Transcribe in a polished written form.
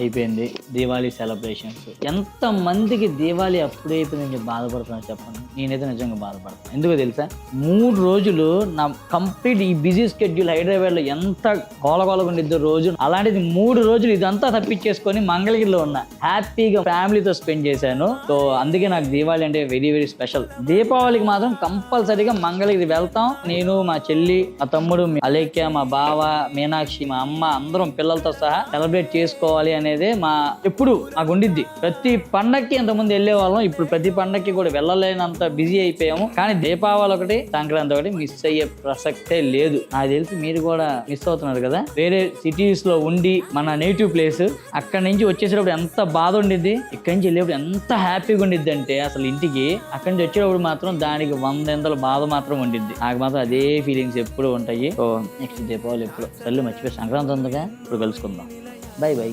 అయిపోయింది దీవాళీ సెలబ్రేషన్స్. ఎంత మందికి దీవాళీ అప్పుడే అయిపోయిందని బాధపడుతున్నా చెప్పండి. నేనైతే నిజంగా బాధపడతాను. ఎందుకో తెలుసా, 3 రోజులు నా కంప్లీట్ ఈ బిజీ స్కెడ్యూల్ హైదరాబాద్ లో ఎంత కోలగోలగా ఉండిద్దో రోజు, అలాంటిది 3 రోజులు ఇదంతా తప్పించేసుకొని మంగళగిరిలో ఉన్నా హ్యాపీగా ఫ్యామిలీతో స్పెండ్ చేశాను. సో అందుకే నాకు దీవాళి అంటే వెరీ వెరీ స్పెషల్. దీపావళికి మాత్రం కంపల్సరీగా మంగళగిరి వెళ్తాం. నేను, మా చెల్లి, మా తమ్ముడు, అలేఖ్య, మా బావ, మీనాక్షి, మా అమ్మ అందరం పిల్లలతో సహా సెలబ్రేట్ చేసుకోవాలి అనేది ఎప్పుడు నాకు ఉండిద్ది. ప్రతి పండక్కి ఎంతమంది వెళ్ళే వాళ్ళం, ఇప్పుడు ప్రతి పండక్కి కూడా వెళ్ళలేనంత బిజీ అయిపోయాము. కానీ దీపావళి ఒకటి, సంక్రాంతి ఒకటి మిస్ అయ్యే ప్రసక్తే లేదు. నాకు తెలిసి మీరు కూడా మిస్ అవుతున్నారు కదా. వేరే సిటీస్ లో ఉండి మన నేటివ్ ప్లేస్ అక్కడి నుంచి వచ్చేసేటప్పుడు ఎంత బాధ ఉండిద్ది, ఇక్కడి నుంచి వెళ్ళేప్పుడు ఎంత హ్యాపీగా ఉండిద్ది అంటే అసలు ఇంటికి అక్కడి నుంచి వచ్చేటప్పుడు మాత్రం దానికి 100 బాధ మాత్రం ఉండిద్ది. నాకు మాత్రం అదే ఫీలింగ్స్ ఎప్పుడు ఉంటాయి. సో నెక్స్ట్ దీపావళి ఎప్పుడు సర్లే మర్చిపోయి సంక్రాంతి ఉందిగా, ఇప్పుడు కలుసుకుందాం. By by.